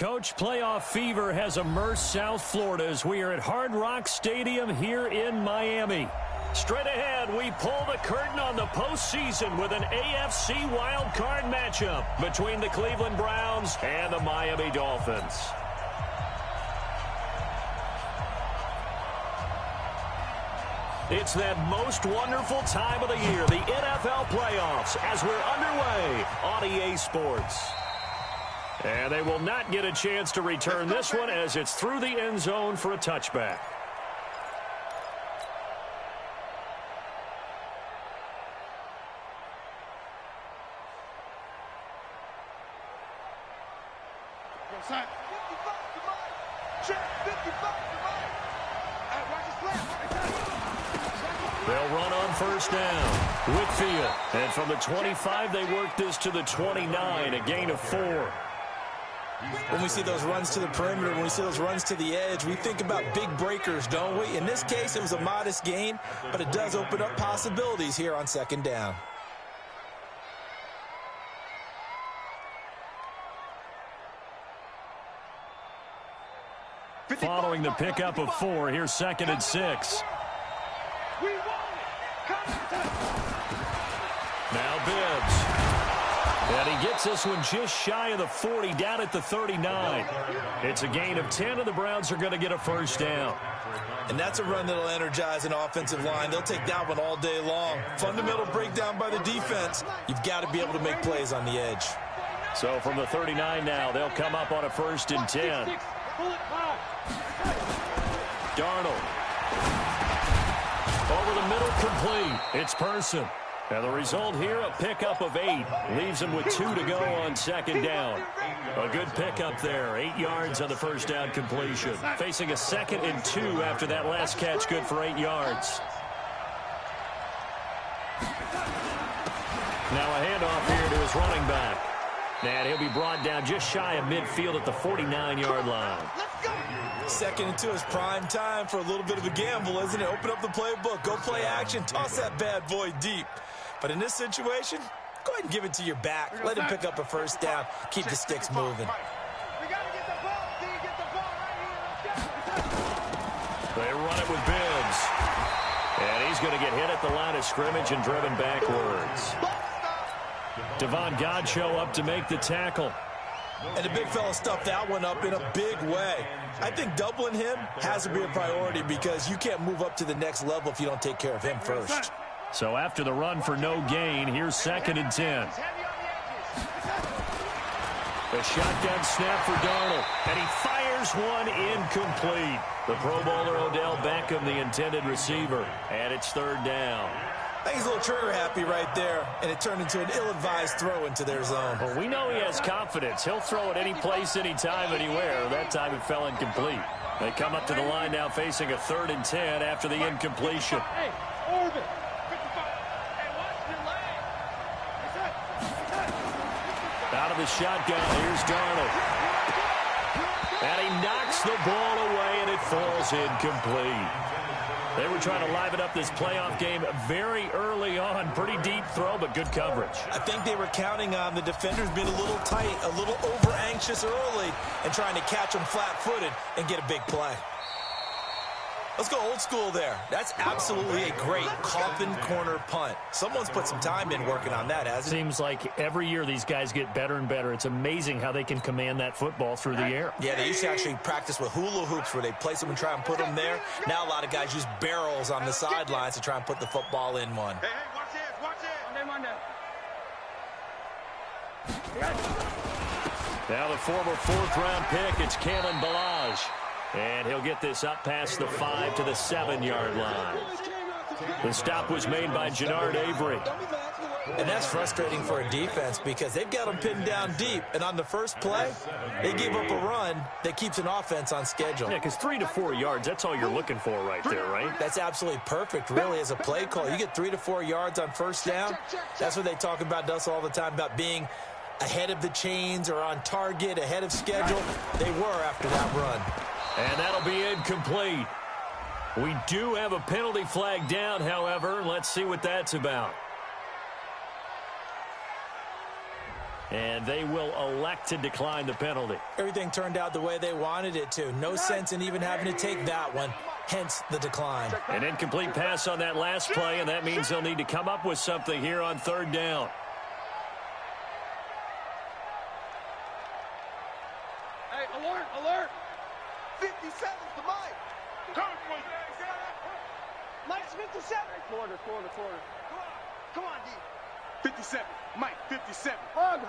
Coach, playoff fever has immersed South Florida as we are at Hard Rock Stadium here in Miami. Straight ahead, we pull the curtain on the postseason with an AFC wildcard matchup between the Cleveland Browns and the Miami Dolphins. It's that most wonderful time of the year, the NFL playoffs, as we're underway on EA Sports. And they will not get a chance to return this one as it's through the end zone for a touchback. They'll run on first down. Whitfield. And from the 25, they work this to the 29, a gain of 4. When we see those runs to the perimeter, when we see those runs to the edge, we think about big breakers, don't we? In this case, it was a modest gain, but it does open up possibilities here on second down. Following the pickup of 4, here's 2nd and 6. Now Bibbs. And he gets this one just shy of the 40, down at the 39. It's a gain of 10, and the Browns are going to get a first down. And that's a run that'll energize an offensive line. They'll take that one all day long. Fundamental breakdown by the defense. You've got to be able to make plays on the edge. So from the 39 now, they'll come up on a 1st and 10. Darnold. Over the middle, complete. It's Person. And the result here, a pickup of 8. Leaves him with 2 to go on 2nd down. A good pickup there. 8 yards on the first down completion. Facing a 2nd and 2 after that last catch, good for 8 yards. Now a handoff here to his running back. And he'll be brought down just shy of midfield at the 49-yard line. 2nd and 2 is prime time for a little bit of a gamble, isn't it? Open up the playbook, go play action, toss that bad boy deep. But in this situation, go ahead and give it to your back. Let him pick up a first down. Keep the sticks moving. They run it with Bibbs. And he's going to get hit at the line of scrimmage and driven backwards. Devon Godchaux up to make the tackle. And the big fella stuffed that one up in a big way. I think doubling him has to be a priority because you can't move up to the next level if you don't take care of him first. So after the run for no gain, here's 2nd and 10. A shotgun snap for Darnold, and he fires one incomplete. The Pro Bowler Odell Beckham, the intended receiver, and it's 3rd down. I think he's a little trigger happy right there, and it turned into an ill-advised throw into their zone. Well, we know he has confidence. He'll throw it any place, anytime, anywhere. That time it fell incomplete. They come up to the line now facing a 3rd and 10 after the incompletion. Out of the shotgun, here's Darnold. And he knocks the ball away, and it falls incomplete. They were trying to liven up this playoff game very early on. Pretty deep throw, but good coverage. I think they were counting on the defenders being a little tight, a little over-anxious early, and trying to catch them flat-footed and get a big play. Let's go old school there. That's absolutely a great coffin corner punt. Someone's put some time in working on that, hasn't it? Seems like every year these guys get better and better. It's amazing how they can command that football through the air. Yeah, they used to actually practice with hula hoops where they place them and try and put them there. Now a lot of guys use barrels on the sidelines to try and put the football in one. Hey, watch this. Now the former 4th-round pick, it's Kalen Ballage. And he'll get this up past the 5 to the 7-yard line. The stop was made by Jannard Avery. And that's frustrating for a defense because they've got them pinned down deep. And on the first play, they gave up a run that keeps an offense on schedule. Yeah, because 3 to 4 yards, that's all you're looking for right there, right? That's absolutely perfect, really, as a play call. You get 3 to 4 yards on first down. That's what they talk about us all the time, about being ahead of the chains or on target, ahead of schedule. They were after that run. And that'll be incomplete. We do have a penalty flag down, however. Let's see what that's about. And they will elect to decline the penalty. Everything turned out the way they wanted it to. No sense in even having to take that one, hence the decline. An incomplete pass on that last play, and that means they'll need to come up with something here on third down. Hey, alert, alert. 57's the mic. Mike's 57. Quarter. Come on, D. 57. Mike, 57. Hug.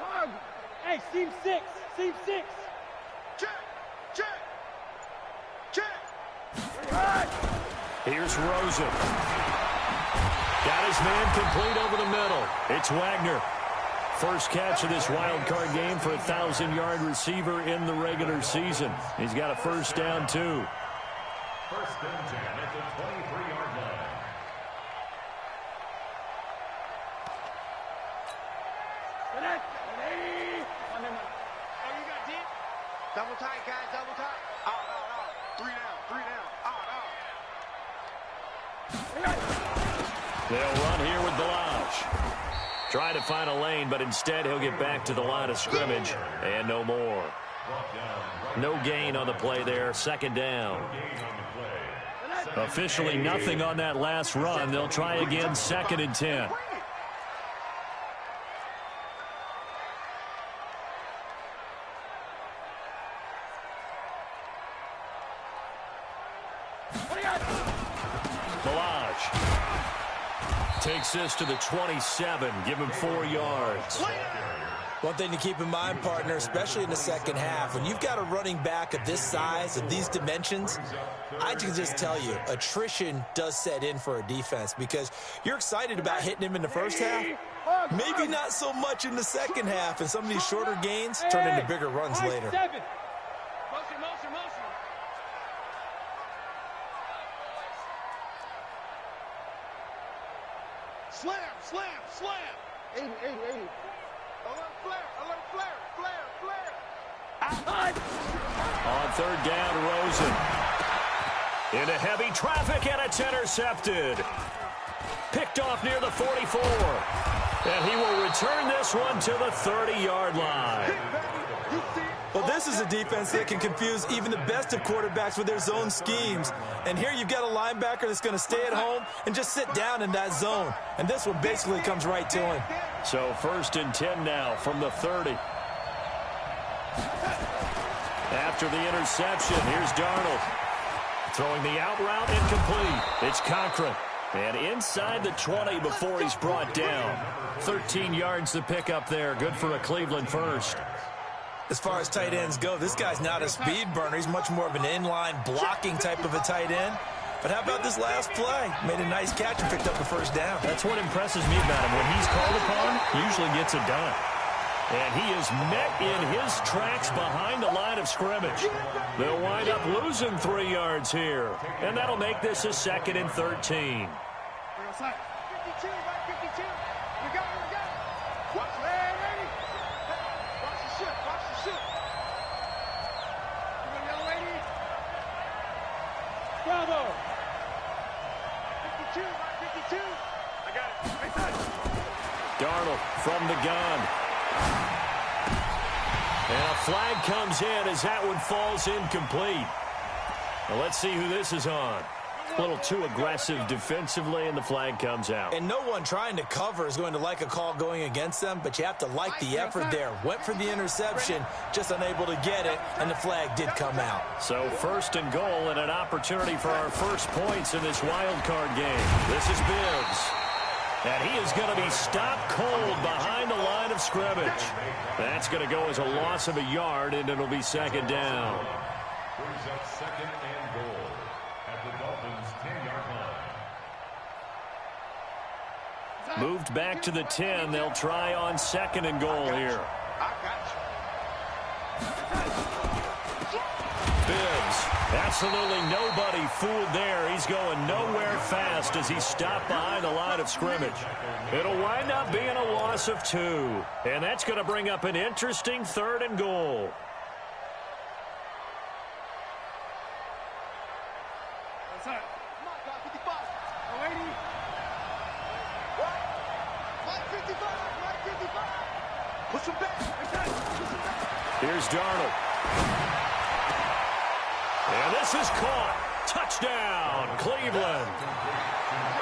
Hey, seam 6. Check. Here's Rosen. Got his man complete over the middle. It's Wagner. First catch of this wild card game for a 1,000-yard receiver in the regular season. He's got a first down, too. First and 10 at the 23-yard line. Double tight, guys, double tight. Out. 3 down. Out. They'll run here with Balaj. Try to find a lane, but instead he'll get back to the line of scrimmage. And no more. No gain on the play there. Second down. Officially nothing on that last run. They'll try again, second and 10. Takes this to the 27. Give him 4 yards. One thing to keep in mind, partner, especially in the second half, when you've got a running back of this size, of these dimensions, I can just tell you, attrition does set in for a defense because you're excited about hitting him in the first half. Maybe not so much in the second half, and some of these shorter gains turn into bigger runs later. Motion. Slam. 80. Alert flare. On third down, Rosen. Into heavy traffic, and it's intercepted. Picked off near the 44. And he will return this one to the 30-yard line. Well, this is a defense that can confuse even the best of quarterbacks with their zone schemes. And here you've got a linebacker that's going to stay at home and just sit down in that zone. And this one basically comes right to him. So first and 10 now from the 30. After the interception, here's Darnold. Throwing the out route, incomplete. It's Cochran. And inside the 20 before he's brought down. 13 yards to pick up there. Good for a Cleveland first. As far as tight ends go, this guy's not a speed burner. He's much more of an inline blocking type of a tight end. But how about this last play? Made a nice catch and picked up the first down. That's what impresses me about him. When he's called upon, he usually gets it done. And he is met in his tracks behind the line of scrimmage. They'll wind up losing 3 yards here. And that'll make this a second and 13. 52, right 52. We go. Watch the ship. Come on, young lady. Bravo. 52, right 52. I got it. Right side. Darnold from the gun. And a flag comes in as that one falls incomplete. Now let's see who this is on. A little too aggressive defensively, and the flag comes out. And no one trying to cover is going to like a call going against them, but you have to like the effort there. Went for the interception, just unable to get it, and the flag did come out. So first and goal and an opportunity for our first points in this wild card game. This is Bibbs. And he is going to be stopped cold behind the line of scrimmage. That's going to go as a loss of a yard, and it'll be second down. Brings up second and goal at the Dolphins' 10-yard line. Moved back to the 10. They'll try on second and goal here. Bibbs, absolutely nobody fooled there. He's going nowhere fast as he's stopped behind the line of scrimmage. It'll wind up being a loss of 2. And that's going to bring up an interesting third and goal. Push him back. Here's Darnold. And this is caught. Touchdown, Cleveland.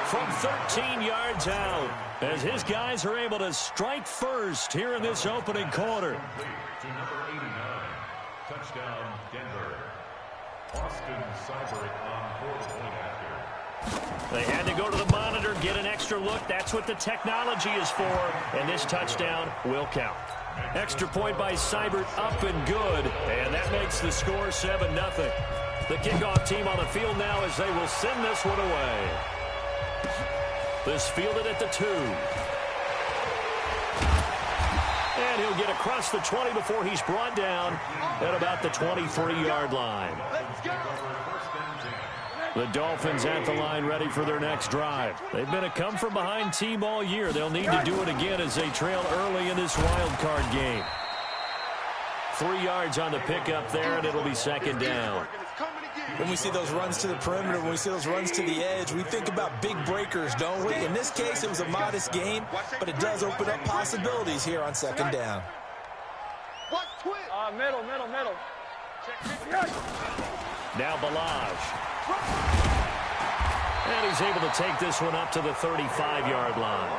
From 13 yards out, as his guys are able to strike first here in this opening quarter. To number 89, touchdown Denver. Austin Seibert on 4-point after. They had to go to the monitor, get an extra look. That's what the technology is for, and this touchdown will count. Extra point by Seibert, up and good, and that makes the score 7-0. The kickoff team on the field now as they will send this one away. This fielded at the 2. And he'll get across the 20 before he's brought down at about the 23-yard line. The Dolphins at the line ready for their next drive. They've been a come-from-behind team all year. They'll need to do it again as they trail early in this wild card game. 3 yards on the pickup there, and it'll be second down. When we see those runs to the perimeter, when we see those runs to the edge, we think about big breakers, don't we? In this case, it was a modest gain, but it does open up possibilities here on second down. Middle. Now Balaj. And he's able to take this one up to the 35-yard line.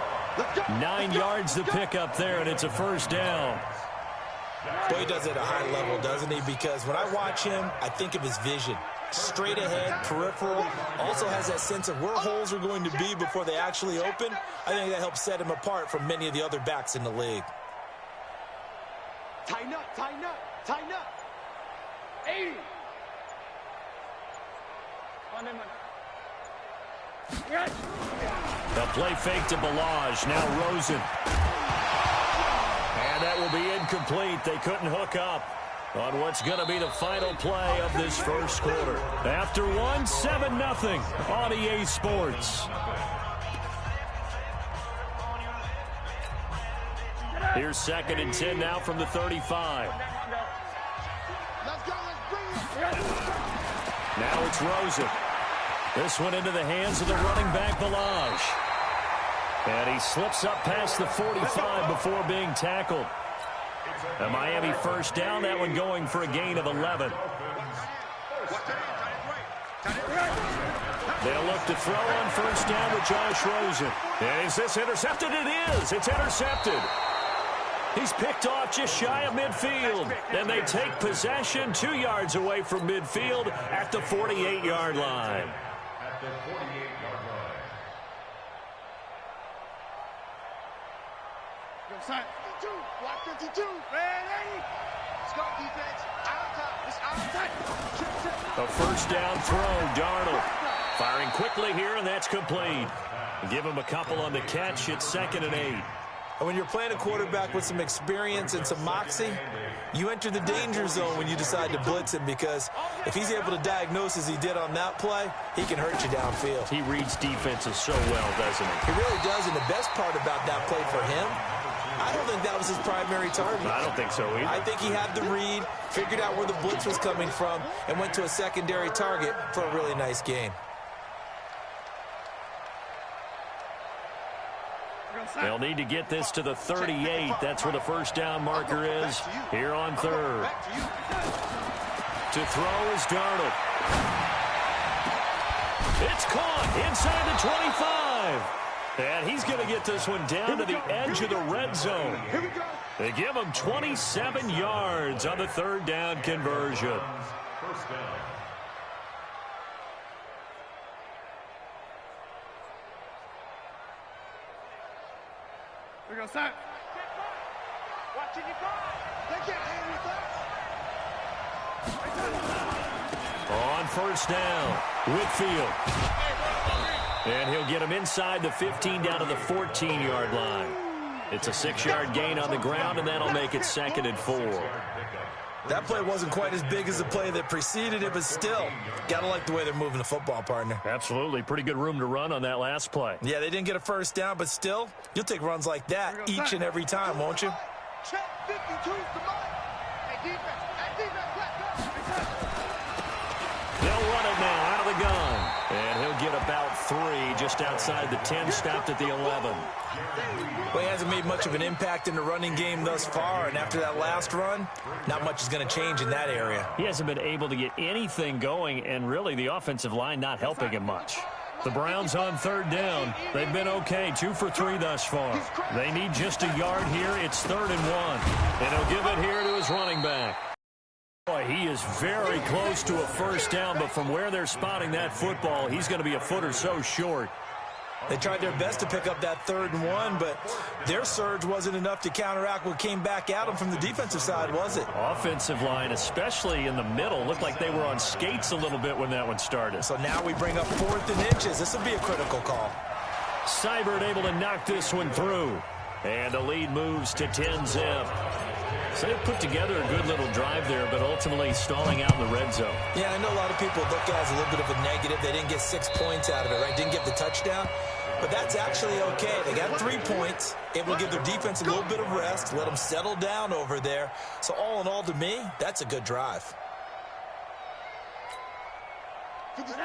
9 yards to pick up there, and it's a first down. Boy, he does it at a high level, doesn't he? Because when I watch him, I think of his vision. Straight ahead, peripheral, also has that sense of where holes are going to be before they actually open. I think that helps set him apart from many of the other backs in the league. Tighten up. 80. The play fake to Balaj. Now Rosen. And that will be incomplete. They couldn't hook up on what's going to be the final play of this first quarter. After one, 7-0 on EA Sports. Here's 2nd and 10 now from the 35. Now it's Rosen. This one into the hands of the running back, Balaj. And he slips up past the 45 before being tackled. A Miami first down, that one going for a gain of 11. They'll look to throw on first down with Josh Rosen. And is this intercepted? It is. It's intercepted. He's picked off just shy of midfield. And they take possession 2 yards away from midfield at the 48-yard line. At the 48-yard line. Side 52, block 52, ready? Let's go, defense. Out top. It's out tight. A first down throw, Darnold. Firing quickly here, and that's complete. Give him a couple on the catch. It's 2nd and 8. And when you're playing a quarterback with some experience and some moxie, you enter the danger zone when you decide to blitz him, because if he's able to diagnose as he did on that play, he can hurt you downfield. He reads defenses so well, doesn't he? He really does, and the best part about that play for him, I don't think that was his primary target. I don't think so either. I think he had the read, figured out where the blitz was coming from, and went to a secondary target for a really nice gain. They'll need to get this to the 38. That's where the first down marker is here on 3rd. To throw is Darnold. It's caught inside the 25. And he's going to get this one down to the edge of the red zone. They give him 27 yards on the 3rd down conversion. First down. We go, side. Watching your car. They can't hang with us. On first down, Whitfield. And he'll get him inside the 15 down to the 14-yard line. It's a 6-yard gain on the ground, and that'll make it 2nd and 4. That play wasn't quite as big as the play that preceded it, but still, gotta like the way they're moving the football, partner. Absolutely. Pretty good room to run on that last play. Yeah, they didn't get a first down, but still, you'll take runs like that each and every time, won't you? Check 52's the mark. Hey, defense. Hey, defense, let's go. They'll run it now out of the gun. And he'll get about 3 just outside the 10, stopped at the 11. Well, he hasn't made much of an impact in the running game thus far, and after that last run, not much is going to change in that area. He hasn't been able to get anything going, and really the offensive line not helping him much. The Browns on 3rd down. They've been okay, 2 for 3 thus far. They need just a yard here. It's 3rd and 1. And he'll give it here to his running back. Boy, he is very close to a first down, but from where they're spotting that football, he's going to be a foot or so short. They tried their best to pick up that 3rd and 1, but their surge wasn't enough to counteract what came back at them from the defensive side, was it? Offensive line, especially in the middle, looked like they were on skates a little bit when that one started. So now we bring up 4th and inches. This will be a critical call. Seibert able to knock this one through. And the lead moves to 10-zip. So they put together a good little drive there, but ultimately stalling out in the red zone. Yeah, I know a lot of people look at it as a little bit of a negative. They didn't get 6 points out of it, right? Didn't get the touchdown. But that's actually okay. They got 3 points, able to give their defense a little bit of rest, let them settle down over there. So all in all, to me, that's a good drive.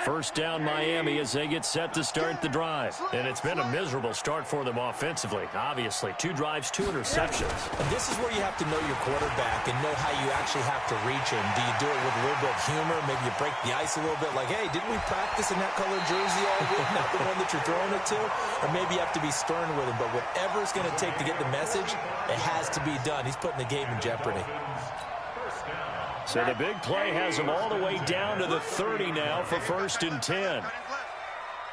First down Miami as they get set to start the drive. And it's been a miserable start for them offensively. Obviously, 2 drives, 2 interceptions. And this is where you have to know your quarterback and know how you actually have to reach him. Do you do it with a little bit of humor? Maybe you break the ice a little bit like, hey, didn't we practice in that colored jersey all week? Not the one that you're throwing it to? Or maybe you have to be stern with him. But whatever it's going to take to get the message, it has to be done. He's putting the game in jeopardy. So the big play has him all the way down to the 30 now for 1st and 10. 4 down,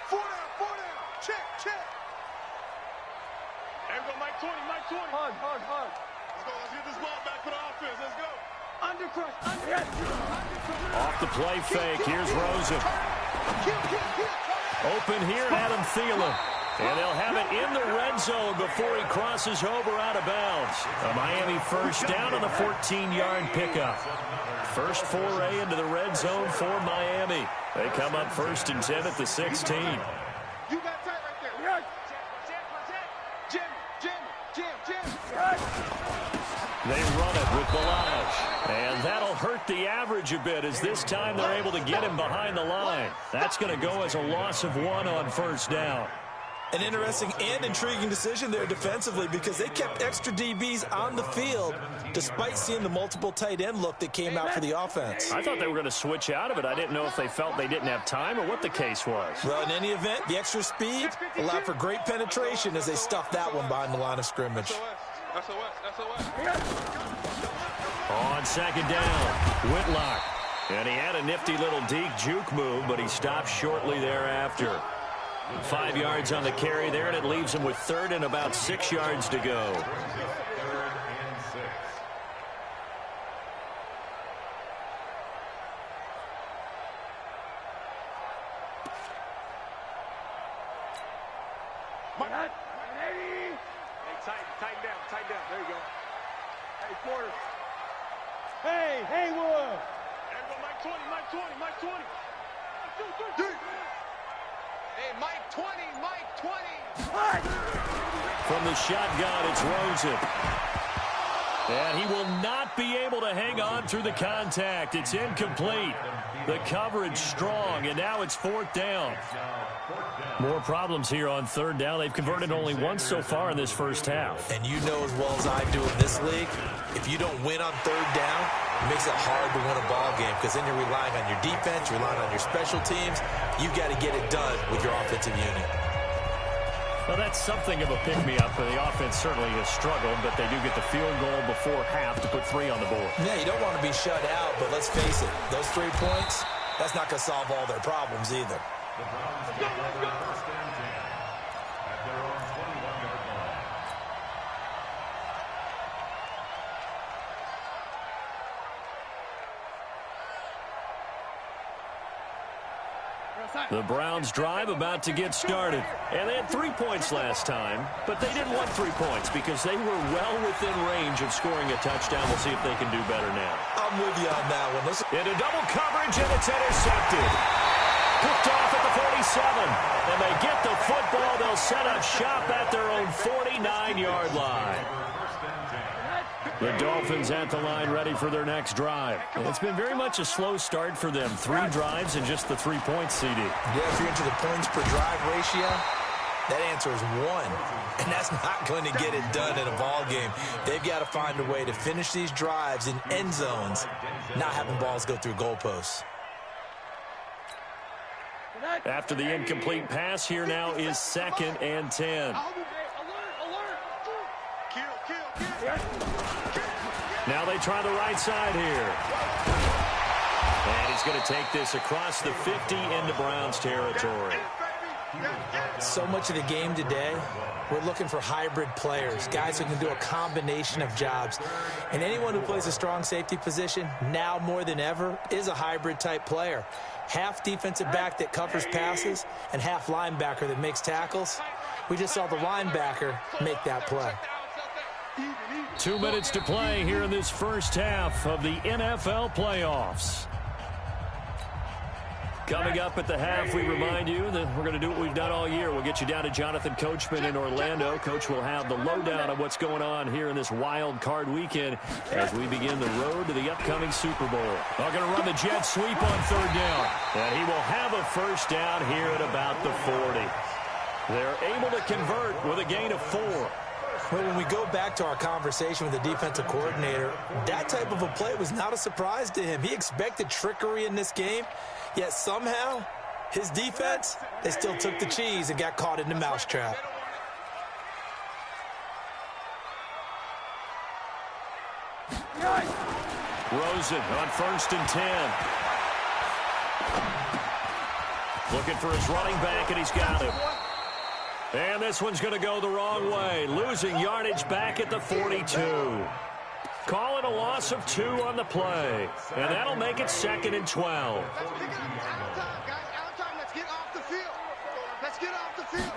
4 down. Check, check. There we go, Mike 20, Mike 20. Hug. Let's go, let's get this ball back for the offense. Let's go. Undercrush. Off the play fake, here's Rosen. Open here, Adam Thielen. And they'll have it in the red zone before he crosses over out of bounds. A Miami first down on the 14-yard pickup. First foray into the red zone for Miami. They come up 1st and 10 at the 16. You got tight right there. Jim. They run it with Balaj. And that'll hurt the average a bit as this time they're able to get him behind the line. That's going to go as a loss of 1 on first down. An interesting and intriguing decision there defensively because they kept extra DBs on the field despite seeing the multiple tight end look that came out for the offense. I thought they were going to switch out of it. I didn't know if they felt they didn't have time or what the case was. Well, in any event, the extra speed allowed for great penetration as they stuffed that one behind the line of scrimmage. On 2nd down, Whitlock. And he had a nifty little deke juke move, but he stopped shortly thereafter. 5 yards on the carry there, and it leaves him with 3rd and about 6 yards to go. Tighten down. There you go. Hey, Porter. Hey, Haywood. There you go, Mike 20. 2, 3. Hey, Mike 20. From the shotgun, it's Rosen. And he will not be able to hang on through the contact. It's incomplete. The coverage strong, and now it's 4th down. More problems here on 3rd down. They've converted only once so far in this first half. And you know as well as I do in this league, if you don't win on 3rd down, it makes it hard to win a ball game because then you're relying on your defense, you're relying on your special teams. You've got to get it done with your offensive unit. Well, that's something of a pick-me-up. The offense certainly has struggled, but they do get the field goal before half to put 3 on the board. Yeah, you don't want to be shut out, but let's face it, those 3 points, that's not going to solve all their problems either. The Browns get first and 10 at their own 21-yard line. The Browns drive about to get started. And they had 3 points last time, but they didn't want 3 points because they were well within range of scoring a touchdown. We'll see if they can do better now. I'm with you on that one. Into double coverage, and it's intercepted. Picked off at the 47. And they get the football. They'll set up shop at their own 49-yard line. First and 10. The Dolphins at the line ready for their next drive. It's been very much a slow start for them. 3 drives and just the 3 points, CD. Yeah, if you're into the points per drive ratio, that answer is 1. And that's not going to get it done in a ball game. They've got to find a way to finish these drives in end zones, not having balls go through goalposts. After the incomplete pass, here now is 2nd and 10. Now they try the right side here. And he's going to take this across the 50 into Browns territory. So much of the game today, we're looking for hybrid players, guys who can do a combination of jobs. And anyone who plays a strong safety position, now more than ever, is a hybrid type player. Half defensive back that covers passes and half linebacker that makes tackles. We just saw the linebacker make that play. 2 minutes to play here in this first half of the NFL playoffs. Coming up at the half, we remind you that we're going to do what we've done all year. We'll get you down to Jonathan Coachman in Orlando. Coach will have the lowdown of what's going on here in this wild card weekend as we begin the road to the upcoming Super Bowl. They're going to run the jet sweep on 3rd down. And he will have a first down here at about the 40. They're able to convert with a gain of 4. Well, when we go back to our conversation with the defensive coordinator, that type of a play was not a surprise to him. He expected trickery in this game, yet somehow his defense, they still took the cheese and got caught in the mousetrap. Rosen on 1st and 10. Looking for his running back, and he's got him. And this one's going to go the wrong way. Losing yardage back at the 42. Call it a loss of 2 on the play. And that'll make it 2nd and 12. Let's pick it up. Out of time, guys. Out of time. Let's get off the field. Let's get off the field.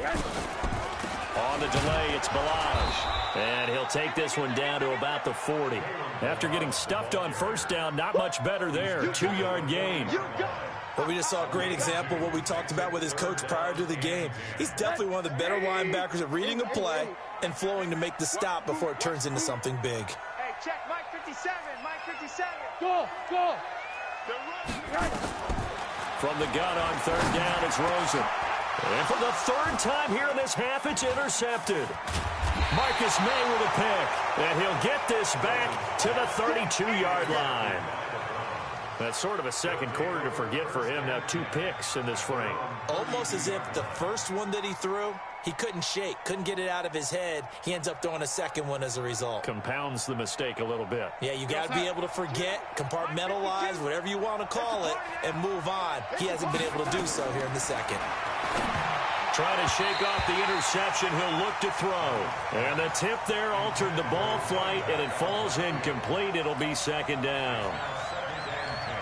On the delay, it's Balaj. And he'll take this one down to about the 40. After getting stuffed on 1st down, not much better there. 2-yard gain. Well, we just saw a great example of what we talked about with his coach prior to the game. He's definitely one of the better linebackers at reading a play and flowing to make the stop before it turns into something big. Hey, check Mike 57. Mike 57. Go. From the gun on 3rd down, it's Rosen. And for the 3rd time here in this half, it's intercepted. Marcus May with a pick. And he'll get this back to the 32-yard line. That's sort of a second quarter to forget for him. Now 2 picks in this frame. Almost as if the first one that he threw, he couldn't shake, couldn't get it out of his head. He ends up throwing a second one as a result. Compounds the mistake a little bit. Yeah, you got to be able to forget, compartmentalize, whatever you want to call it, and move on. He hasn't been able to do so here in the second. Trying to shake off the interception, he'll look to throw. And the tip there altered the ball flight, and it falls incomplete. It'll be 2nd down.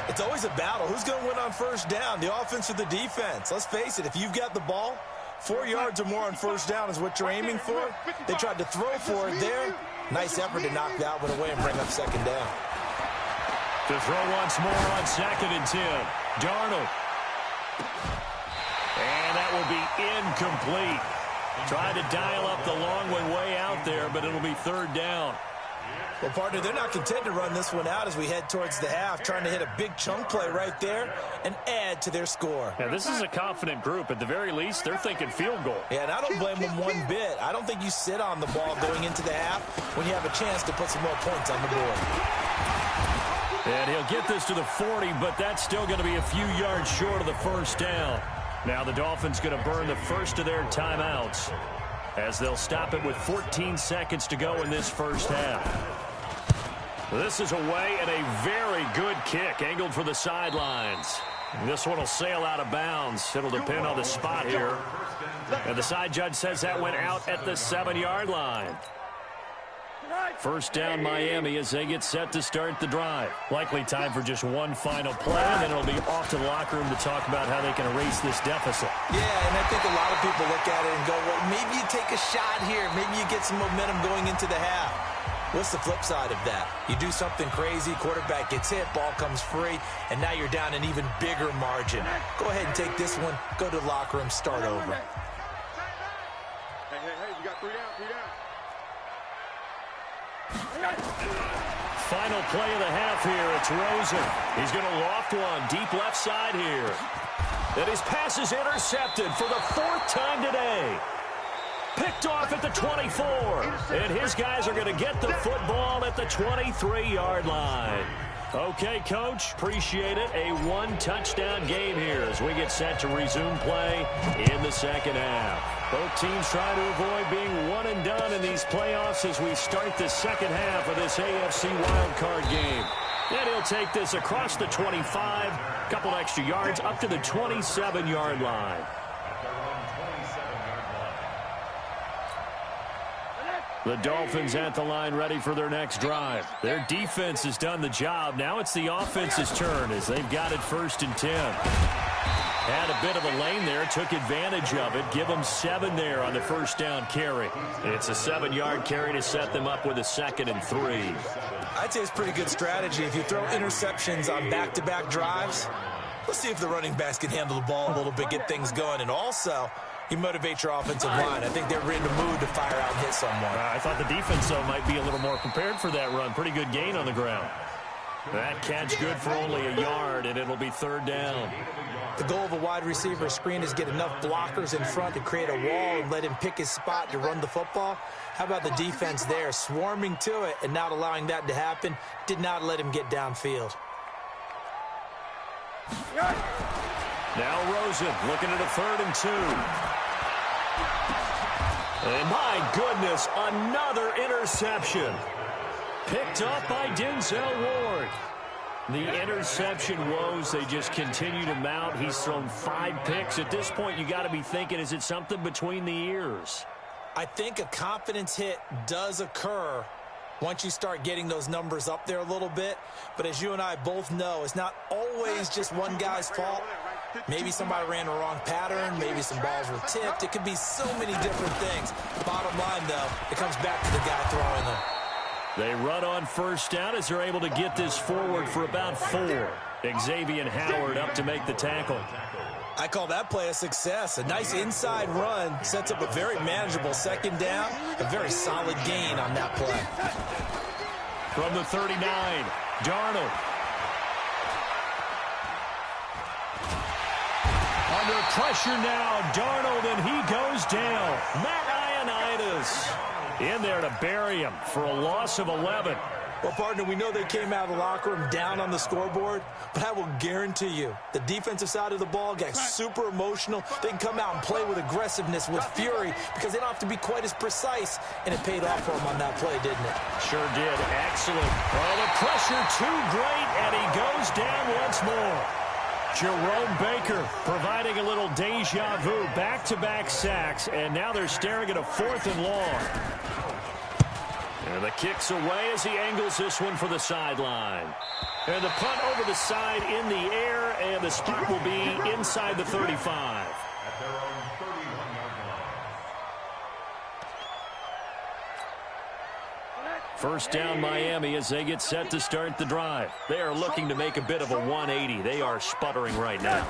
It's always a battle. Who's going to win on 1st down, the offense or the defense? Let's face it, if you've got the ball, 4 yards or more on 1st down is what you're aiming for. They tried to throw for it there. Nice effort to knock that one away and bring up 2nd down. To throw once more on 2nd and 10. Darnold. And that will be incomplete. Tried to dial up the long one way out there, but it'll be 3rd down. Well, partner, they're not content to run this one out as we head towards the half, trying to hit a big chunk play right there and add to their score. Yeah, this is a confident group. At the very least, they're thinking field goal. Yeah, and I don't blame them one bit. I don't think you sit on the ball going into the half when you have a chance to put some more points on the board. And he'll get this to the 40, but that's still going to be a few yards short of the 1st down. Now the Dolphins going to burn the first of their timeouts as they'll stop it with 14 seconds to go in this first half. This is away and a very good kick, angled for the sidelines. This one will sail out of bounds. It'll depend on the spot here. And the side judge says that went out at the 7-yard line. 1st down Miami as they get set to start the drive. Likely time for just one final play, and then it'll be off to the locker room to talk about how they can erase this deficit. Yeah, and I think a lot of people look at it and go, well, maybe you take a shot here. Maybe you get some momentum going into the half. What's the flip side of that? You do something crazy, quarterback gets hit, ball comes free, and now you're down an even bigger margin. Go ahead and take this one, go to the locker room, start over. Hey, you got 3 down, 3 down. Final play of the half here. It's Rosen. He's going to loft one deep left side here. And his pass is intercepted for the 4th time today. Picked off at the 24. And his guys are going to get the football at the 23-yard line. Okay, Coach, appreciate it. A 1-touchdown game here as we get set to resume play in the second half. Both teams trying to avoid being one and done in these playoffs as we start the second half of this AFC wildcard game. And he'll take this across the 25, a couple extra yards up to the 27-yard line. The Dolphins at the line ready for their next drive. Their defense has done the job. Now it's the offense's turn as they've got it 1st and 10. Had a bit of a lane there, took advantage of it. Give them 7 there on the 1st down carry. It's a 7-yard carry to set them up with a 2nd and 3. I'd say it's pretty good strategy. If you throw interceptions on back-to-back drives, let's see if the running backs can handle the ball a little bit, get things going, and also you motivate your offensive line. I think they're in the mood to fire out and hit someone. I thought the defense, though, might be a little more prepared for that run. Pretty good gain on the ground. That catch good for only a yard, and it'll be 3rd down. The goal of a wide receiver screen is get enough blockers in front to create a wall and let him pick his spot to run the football. How about the defense there, swarming to it and not allowing that to happen? Did not let him get downfield. Now Rosen looking at a 3rd and 2. And my goodness, another interception. Picked up by Denzel Ward. The interception woes, they just continue to mount. He's thrown 5 picks. At this point, you got to be thinking, is it something between the ears? I think a confidence hit does occur once you start getting those numbers up there a little bit. But as you and I both know, it's not always just one guy's fault. Maybe somebody ran the wrong pattern. Maybe some balls were tipped. It could be so many different things. Bottom line, though, it comes back to the guy throwing them. They run on 1st down as they're able to get this forward for about 4. Xavier Howard up to make the tackle. I call that play a success. A nice inside run sets up a very manageable 2nd down. A very solid gain on that play. From the 39, Darnold. Under pressure now, Darnold, and he goes down. Matt Ioannidis in there to bury him for a loss of 11. Well, partner, we know they came out of the locker room down on the scoreboard, but I will guarantee you the defensive side of the ball got super emotional. They can come out and play with aggressiveness, with fury, because they don't have to be quite as precise, and it paid off for them on that play, didn't it? Sure did. Excellent. Oh, the pressure too great, and he goes down once more. Jerome Baker providing a little deja vu, back-to-back sacks, and now they're staring at a 4th and long. And the kick's away as he angles this one for the sideline. And the punt over the side in the air, and the spot will be inside the 35. First down Miami as they get set to start the drive. They are looking to make a bit of a 180. They are sputtering right now.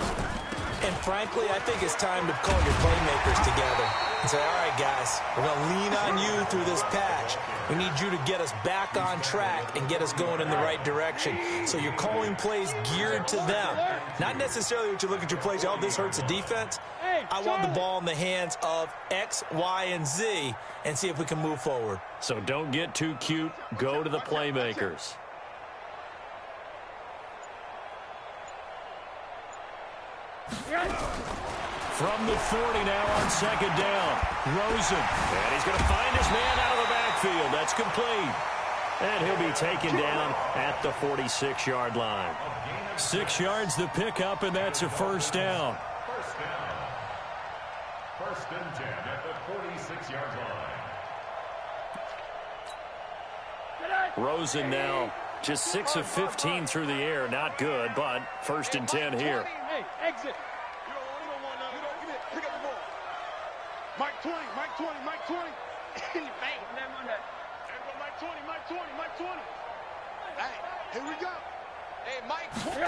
And frankly, I think it's time to call your playmakers together and say, all right, guys, we're going to lean on you through this patch. We need you to get us back on track and get us going in the right direction. So you're calling plays geared to them. Not necessarily what you look at your plays, oh, this hurts the defense. I want the ball in the hands of X, Y, and Z and see if we can move forward. So don't get too cute. Go to the playmakers. From the 40 now on 2nd down. Rosen. And he's going to find his man out of the backfield. That's complete. And he'll be taken down at the 46-yard line. 6 yards the pickup, and that's a 1st down. 1st and 10 at the 46-yard line. Rosen now just 6 of 15 through the air. Not good, but 1st and 10 here. Hey, exit. You don't want none. Pick up the ball. Mike 20, Mike 20, Mike 20. Bang, never mind that. There go Mike 20, Mike 20, Mike 20. Hey, here we go. Hey, Mike 20.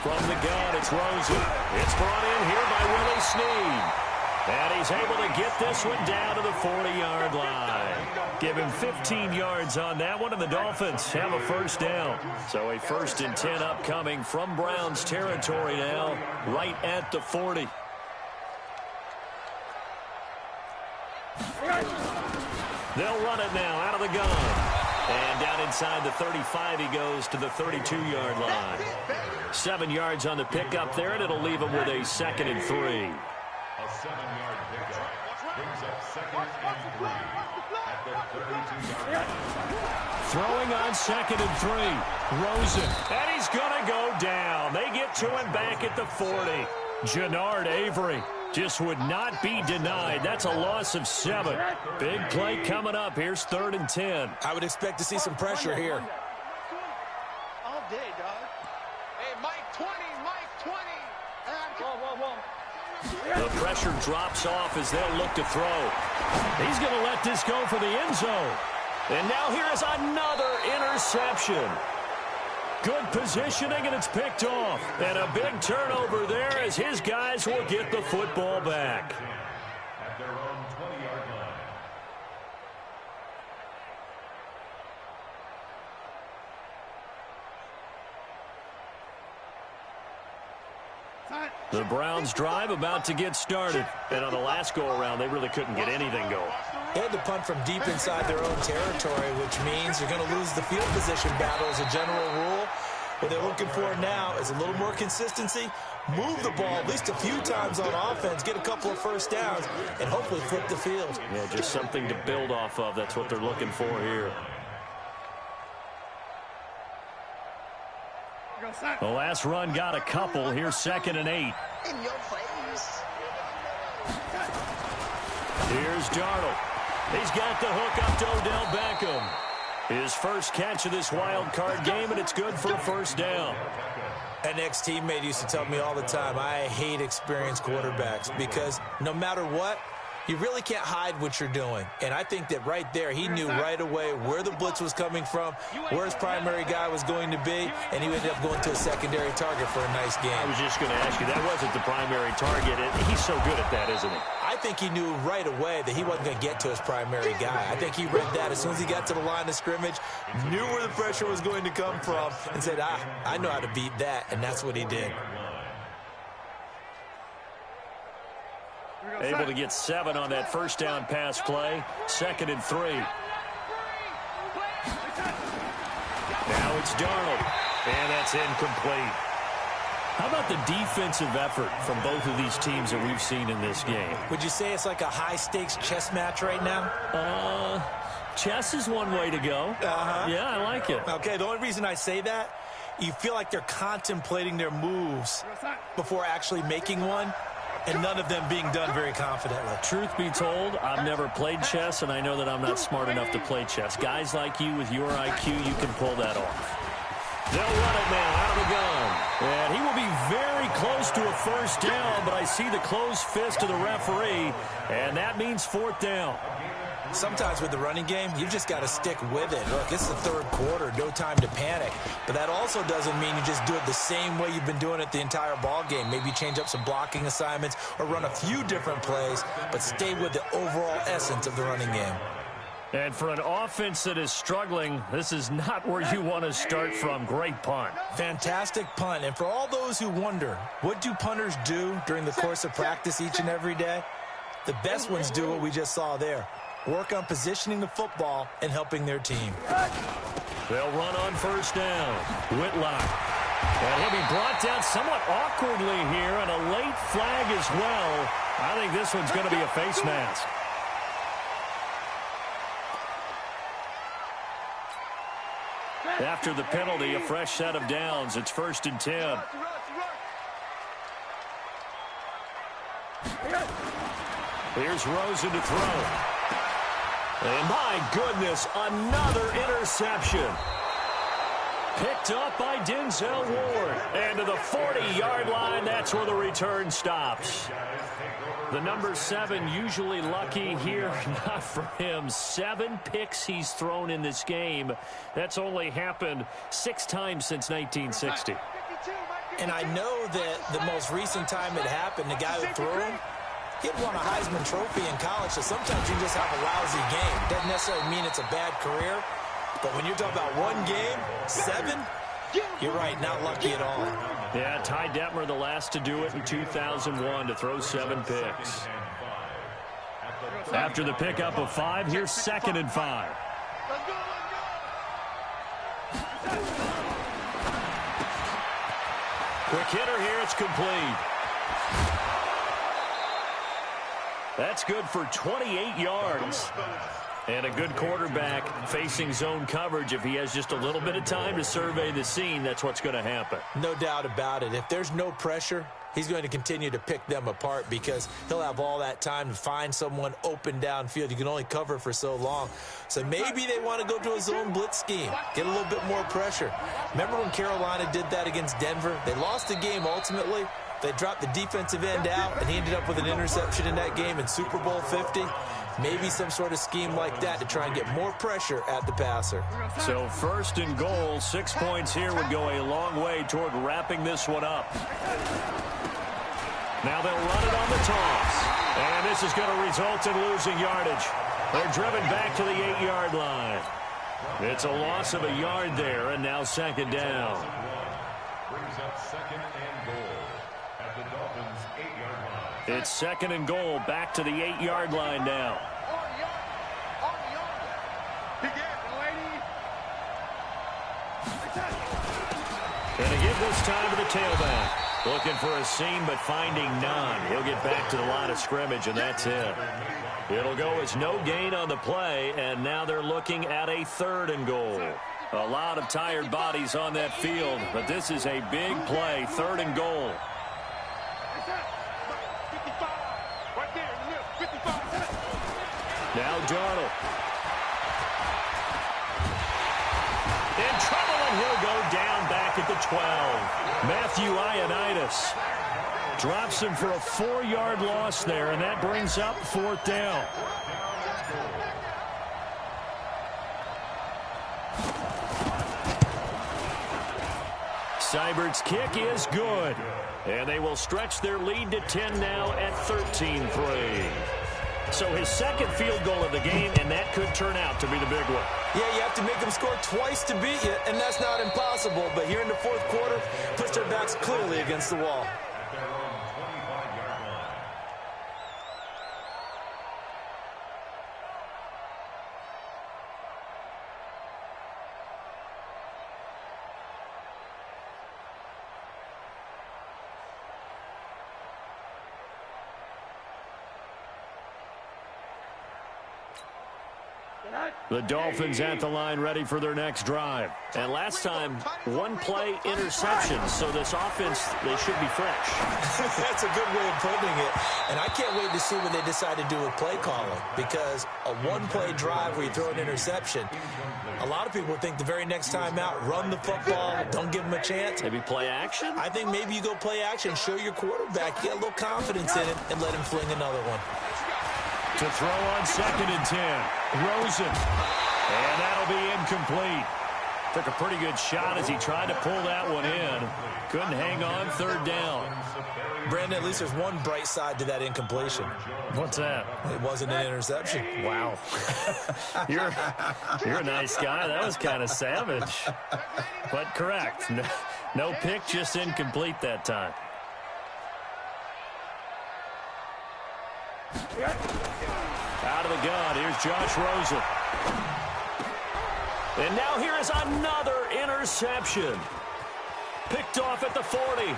From the gun, it's Rosen. It's brought in here by Willie Snead. And he's able to get this one down to the 40-yard line. Give him 15 yards on that one, and the Dolphins have a first down. So a 1st and 10 upcoming from Browns territory now, right at the 40. They'll run it now out of the gun. And down inside the 35, he goes to the 32-yard line. 7 yards on the pickup there, and it'll leave him with a 2nd and 3. A 7-yard pickup brings up 2nd and 3 at the 32-yard line. Throwing on 2nd and 3. Rosen. And he's going to go down. They get to him back at the 40. Jannard Avery just would not be denied. That's a loss of 7. Big play coming up. Here's 3rd and 10. I would expect to see some pressure here. All day, dog. Hey, Mike 20, Mike 20. Whoa. The pressure drops off as they'll look to throw. He's going to let this go for the end zone. And now here is another interception. Good positioning, and it's picked off. And a big turnover there as his guys will get the football back. At their own 20-yard line. The Browns drive about to get started. And on the last go-around, they really couldn't get anything going. They had to punt from deep inside their own territory, which means you're going to lose the field position battle as a general rule. What they're looking for now is a little more consistency, move the ball at least a few times on offense, get a couple of first downs, and hopefully flip the field. Yeah, just something to build off of. That's what they're looking for here. The last run got a couple. Here's 2nd and 8. In your face. Here's Darnold. He's got the hook up to Odell Beckham. His first catch of this wild card game, and it's good for a first down. An ex-teammate used to tell me all the time, I hate experienced quarterbacks because no matter what, you really can't hide what you're doing. And I think that right there, he knew right away where the blitz was coming from, where his primary guy was going to be, and he ended up going to a secondary target for a nice game. I was just going to ask you, that wasn't the primary target. He's so good at that, isn't he? I think he knew right away that he wasn't going to get to his primary guy. I think he read that as soon as he got to the line of scrimmage, knew where the pressure was going to come from, and said, I know how to beat that, and that's what he did. Able to get 7 on that first down pass play. 2nd and 3. Now it's Darnold, and that's incomplete. How about the defensive effort from both of these teams that we've seen in this game? Would you say it's like a high-stakes chess match right now? Chess is one way to go. Yeah, I like it. Okay, the only reason I say that, you feel like they're contemplating their moves before actually making one, and none of them being done very confidently. Truth be told, I've never played chess, and I know that I'm not smart enough to play chess. Guys like you with your IQ, you can pull that off. They'll run it now out of the gun. And he will be very close to a first down, but I see the closed fist of the referee, and that means 4th down. Sometimes with the running game, you've just got to stick with it. Look, it's the 3rd quarter, no time to panic. But that also doesn't mean you just do it the same way you've been doing it the entire ball game. Maybe change up some blocking assignments or run a few different plays, but stay with the overall essence of the running game. And for an offense that is struggling, this is not where you want to start from. Great punt. Fantastic punt. And for all those who wonder, what do punters do during the course of practice each and every day? The best ones do what we just saw there. Work on positioning the football and helping their team. They'll run on first down. Whitlock. And he'll be brought down somewhat awkwardly here, and a late flag as well. I think this one's going to be a face mask. After the penalty, a fresh set of downs. It's 1st and 10. Here's Rosen to throw. And my goodness, another interception. Picked up by Denzel Ward. And to the 40-yard line, that's where the return stops. The number 7 usually lucky here, not for him. 7 picks he's thrown in this game. That's only happened 6 times since 1960. And I know that the most recent time it happened, the guy who threw him, He had won a Heisman Trophy in college, so sometimes you just have a lousy game. Doesn't necessarily mean it's a bad career, but when you're talking about one game, 7, you're right, not lucky at all. Yeah, Ty Detmer, the last to do it in 2001, to throw 7 picks. After the pickup of 5, here's 2nd and 5. Quick hitter here, it's complete. That's good for 28 yards. And a good quarterback facing zone coverage. If he has just a little bit of time to survey the scene, that's what's going to happen. No doubt about it. If there's no pressure, he's going to continue to pick them apart because he'll have all that time to find someone open downfield. You can only cover for so long. So maybe they want to go to a zone blitz scheme, get a little bit more pressure. Remember when Carolina did that against Denver? They lost the game ultimately. They dropped the defensive end out, and he ended up with an interception in that game in Super Bowl 50. Maybe some sort of scheme like that to try and get more pressure at the passer. So 1st and goal, 6 points here would go a long way toward wrapping this one up. Now they'll run it on the toss. And this is going to result in losing yardage. They're driven back to the 8-yard line. It's a loss of a yard there, and now 2nd down. Brings up 2nd and goal at the Dolphins' 8-yard line. It's 2nd and goal, back to the 8-yard line now. And to give this time to the tailback. Looking for a seam, but finding none. He'll get back to the line of scrimmage, and that's it. It'll go as no gain on the play, and now they're looking at a 3rd and goal. A lot of tired bodies on that field, but this is a big play, 3rd and goal. Now Darnold. In trouble, and he'll go down back at the 12. Matthew Ioannidis drops him for a 4-yard loss there, and that brings up 4th down. Seibert's kick is good, and they will stretch their lead to 10 now at 13-3. So his 2nd field goal of the game, and that could turn out to be the big one. Yeah, you have to make them score twice to beat you, and that's not impossible. But here in the 4th quarter, puts their backs clearly against the wall. The Dolphins at the line ready for their next drive. And last time, 1-play interception. So this offense, they should be fresh. That's a good way of putting it. And I can't wait to see what they decide to do with play calling. Because a 1-play drive where you throw an interception, a lot of people think the very next time out, run the football, don't give them a chance. Maybe play action? I think maybe you go play action, show your quarterback, get a little confidence in it, and let him fling another one. To throw on 2nd and 10. Rosen. And that'll be incomplete. Took a pretty good shot as he tried to pull that one in. Couldn't hang on, 3rd down. Brandon, at least there's one bright side to that incompletion. What's that? It wasn't an interception. Wow. You're a nice guy. That was kind of savage. But correct. No pick, just incomplete that time. Out of the gun, here's Josh Rosen. And now here is another interception. Picked off at the 40.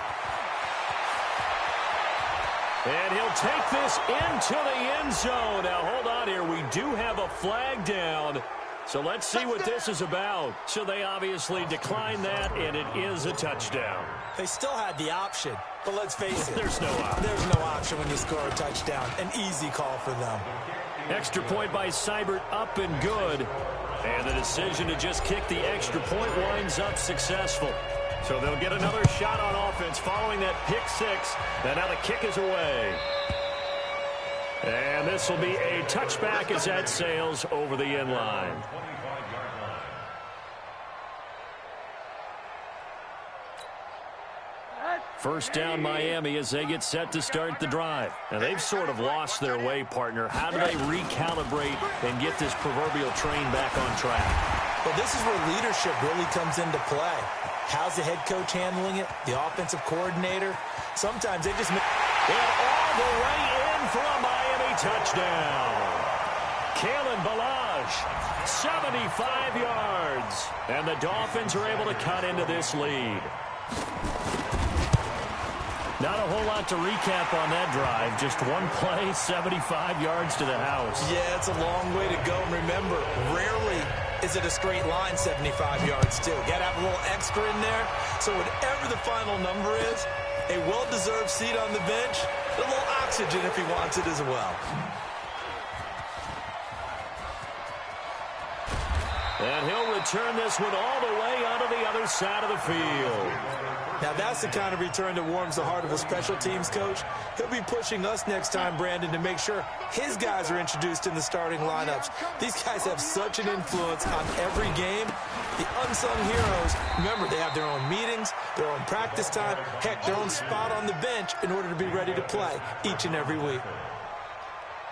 And he'll take this into the end zone. Now, hold on here. We do have a flag down. So let's see what this is about. So they obviously declined that, and it is a touchdown. They still had the option, but let's face it. There's no option. There's no option when you score a touchdown. An easy call for them. Extra point by Seibert, up and good. And the decision to just kick the extra point winds up successful. So they'll get another shot on offense following that pick 6. And now the kick is away. And this will be a touchback as that sails over the end line. First down Miami as they get set to start the drive. Now, they've sort of lost their way, partner. How do they recalibrate and get this proverbial train back on track? Well, this is where leadership really comes into play. How's the head coach handling it? The offensive coordinator? Sometimes they just... And all the way in for a Miami touchdown. Kalen Ballage, 75 yards. And the Dolphins are able to cut into this lead. Not a whole lot to recap on that drive. Just one play, 75 yards to the house. Yeah, it's a long way to go. And remember, rarely is it a straight line 75 yards, too. Got to have a little extra in there. So whatever the final number is, a well-deserved seat on the bench, a little oxygen if he wants it as well. And he'll return this one all the way onto the other side of the field. Now, that's the kind of return that warms the heart of a special teams coach. He'll be pushing us next time, Brandon, to make sure his guys are introduced in the starting lineups. These guys have such an influence on every game. The unsung heroes, remember, they have their own meetings, their own practice time, heck, their own spot on the bench in order to be ready to play each and every week.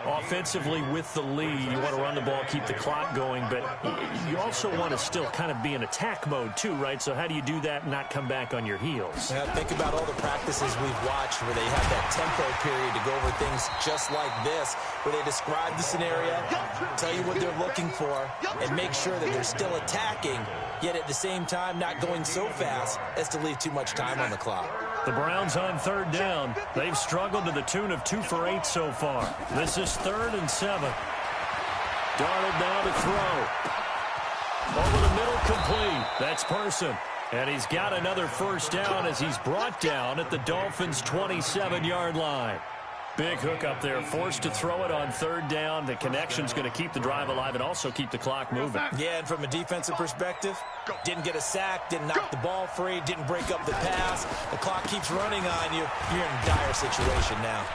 Offensively with the lead, you want to run the ball, keep the clock going, but you also want to still kind of be in attack mode too, right? So how do you do that and not come back on your heels? Yeah, think about all the practices we've watched where they have that tempo period to go over things just like this, where they describe the scenario, tell you what they're looking for, and make sure that they're still attacking, yet at the same time not going so fast as to leave too much time on the clock. The Browns on third down. They've struggled to the tune of 2 for 8 so far. This is 3rd and 7. Darnold now to throw. Over the middle, complete. That's Person. And he's got another first down as he's brought down at the Dolphins' 27-yard line. Big hook up there, forced to throw it on 3rd down. The connection's going to keep the drive alive and also keep the clock moving. Yeah, and from a defensive perspective, didn't get a sack, didn't knock the ball free, didn't break up the pass. The clock keeps running on you. You're in a dire situation now.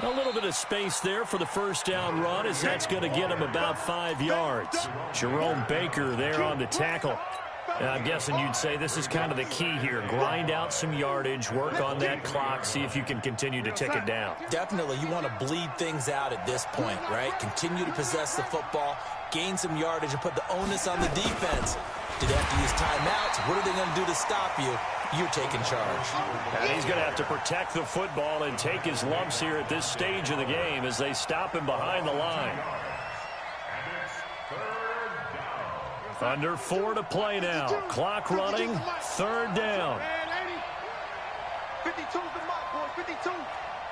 A little bit of space there for the first down run as that's going to get him about 5 yards. Jerome Baker there on the tackle. I'm guessing you'd say this is kind of the key here. Grind out some yardage, work on that clock, see if you can continue to tick it down. Definitely. You want to bleed things out at this point, right? Continue to possess the football, gain some yardage, and put the onus on the defense. Do they have to use timeouts? What are they going to do to stop you? You're taking charge. And he's going to have to protect the football and take his lumps here at this stage of the game as they stop him behind the line. Under 4 to play now. Clock running. 3rd down. 52's the mark, boy. 52.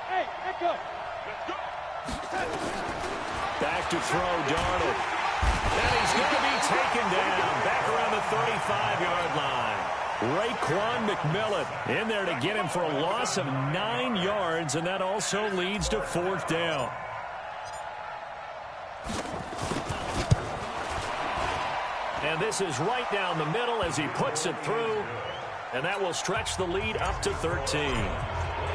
Hey, echo. Back to throw, Darnold. And he's going to be taken down. Back around the 35-yard line. Raekwon McMillan in there to get him for a loss of 9 yards, and that also leads to 4th down. And this is right down the middle as he puts it through. And that will stretch the lead up to 13.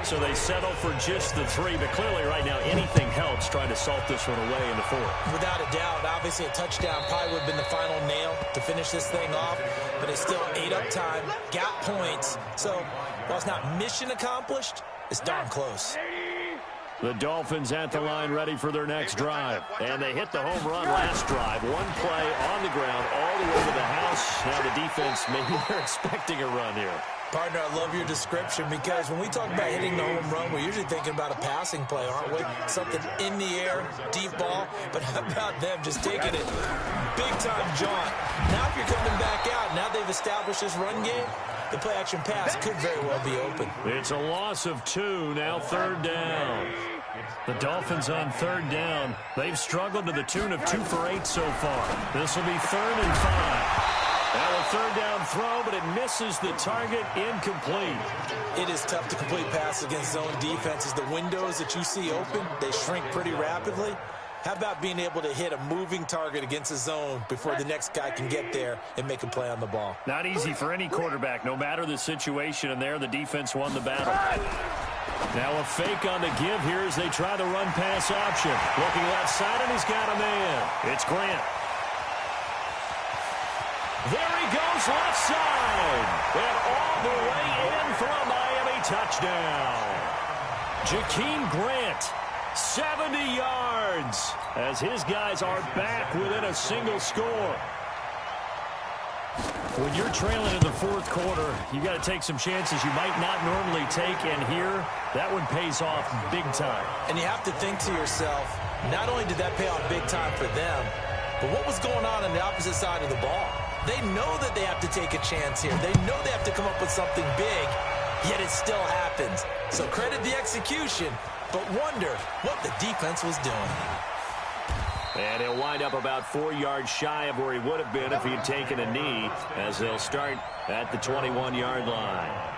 So they settle for just the 3. But clearly right now anything helps trying to salt this one away in the 4th. Without a doubt, obviously a touchdown probably would have been the final nail to finish this thing off. But it's still ate up time, got points. So while it's not mission accomplished, it's darn close. The Dolphins at the line ready for their next drive. And they hit the home run last drive. One play on the ground all the way to the house. Now the defense, maybe they're expecting a run here. Partner, I love your description because when we talk about hitting the home run, we're usually thinking about a passing play, aren't we? Something in the air, deep ball. But how about them just taking it big-time jaunt? Now if you're coming back out, now they've established this run game, the play-action pass could very well be open. It's a loss of 2, now 3rd down. The Dolphins on 3rd down. They've struggled to the tune of 2 for 8 so far. This will be 3rd and 5. Now a 3rd down throw, but it misses the target, incomplete. It is tough to complete passes against zone defenses. The windows that you see open, they shrink pretty rapidly. How about being able to hit a moving target against a zone before the next guy can get there and make a play on the ball? Not easy for any quarterback, no matter the situation, and there the defense won the battle. Now a fake on the give here as they try the run-pass option. Looking left side, and he's got a man. It's Grant. There he goes left side. And all the way in for a Miami touchdown. Jakeem Grant, 70 yards, as his guys are back within a single score. When you're trailing in the fourth quarter, you got to take some chances you might not normally take, and here, that one pays off big time. And you have to think to yourself, not only did that pay off big time for them, but what was going on the opposite side of the ball? They know that they have to take a chance here. They know they have to come up with something big, yet it still happens. So credit the execution, but wonder what the defense was doing. And he'll wind up about 4 yards shy of where he would have been if he had taken a knee, as they'll start at the 21-yard line.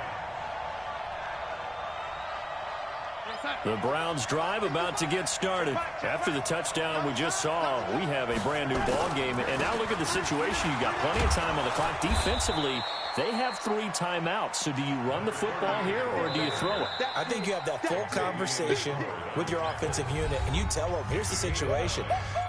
The Browns drive about to get started. After the touchdown we just saw, we have a brand new ball game. And now look at the situation. You got plenty of time on the clock. Defensively, they have 3 timeouts. So do you run the football here or do you throw it? I think you have that full conversation with your offensive unit, and you tell them, here's the situation.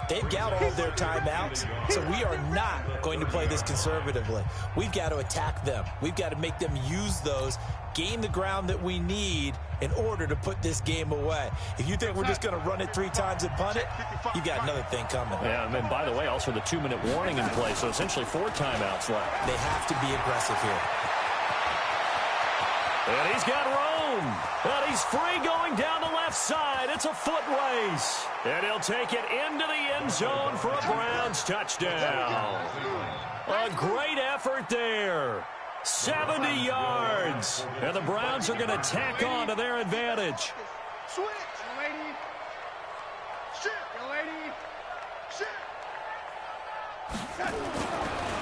They've got all of their timeouts, so we are not going to play this conservatively. We've got to attack them. We've got to make them use those, gain the ground that we need in order to put this game away. If you think we're just going to run it 3 times and punt it, you've got another thing coming. Yeah, and by the way, also the 2-minute warning in play, so essentially 4 timeouts left. They have to be aggressive here. And he's got room. And he's free going down the left side. It's a foot race. And he'll take it into the end zone for a Browns touchdown. A great effort there. 70 yards. And the Browns are going to tack on to their advantage. Switch, lady. Shit, lady. Shit.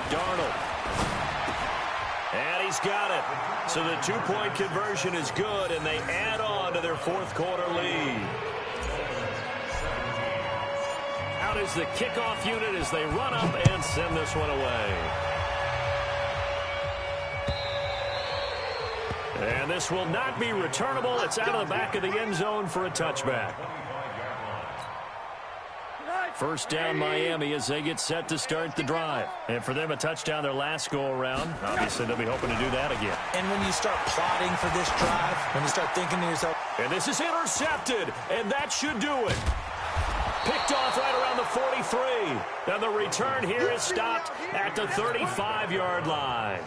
Darnold. And he's got it. So the 2-point conversion is good, and they add on to their fourth quarter lead. Out is the kickoff unit as they run up and send this one away. And this will not be returnable. It's out of the back of the end zone for a touchback. First down Miami as they get set to start the drive. And for them, a touchdown their last go-around. Obviously, they'll be hoping to do that again. And when you start plotting for this drive, when you start thinking to yourself... And this is intercepted, and that should do it. Picked off right around the 43. And the return here is stopped at the 35-yard line.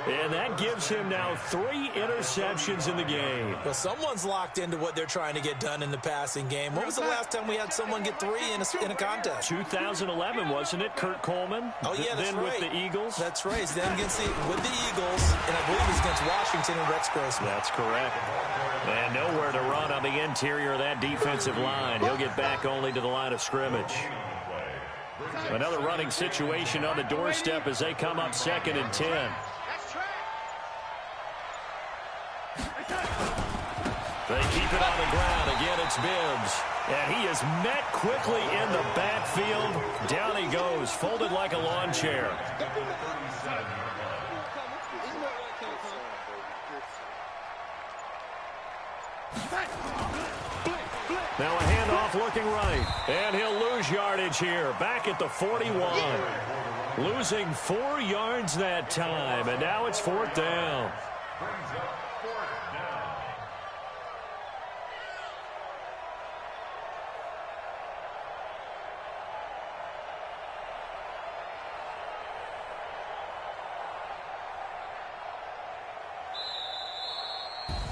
And that gives him now 3 interceptions in the game. Well, someone's locked into what they're trying to get done in the passing game. When was the last time we had someone get 3 in a contest? 2011, wasn't it? Kurt Coleman? Oh, yeah, that's then right. with the Eagles? That's right. Then with the Eagles, and I believe it's against Washington and Rex Grossman. That's correct. And nowhere to run on the interior of that defensive line. He'll get back only to the line of scrimmage. Another running situation on the doorstep as they come up 2nd and 10. They keep it on the ground. Again, it's Bibbs. And he is met quickly in the backfield. Down he goes, folded like a lawn chair. Now a handoff looking right. And he'll lose yardage here. Back at the 41. Losing 4 yards that time. And now it's 4th down.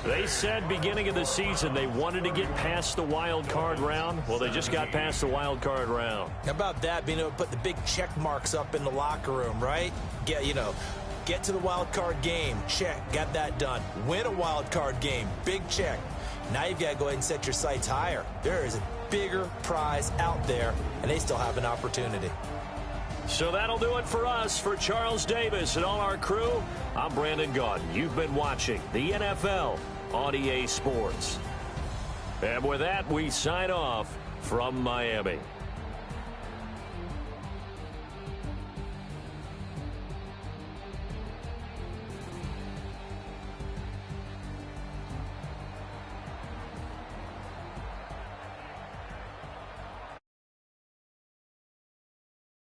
They said beginning of the season they wanted to get past the wild card round. Well, they just got past the wild card round. How about that, being able to put the big check marks up in the locker room, right? Get to the wild card game. Check. Got that done. Win a wild card game. Big check. Now you've got to go ahead and set your sights higher. There is a bigger prize out there, and they still have an opportunity. So that'll do it for us. For Charles Davis and all our crew, I'm Brandon Gaudin. You've been watching the NFL on EA Sports. And with that, we sign off from Miami.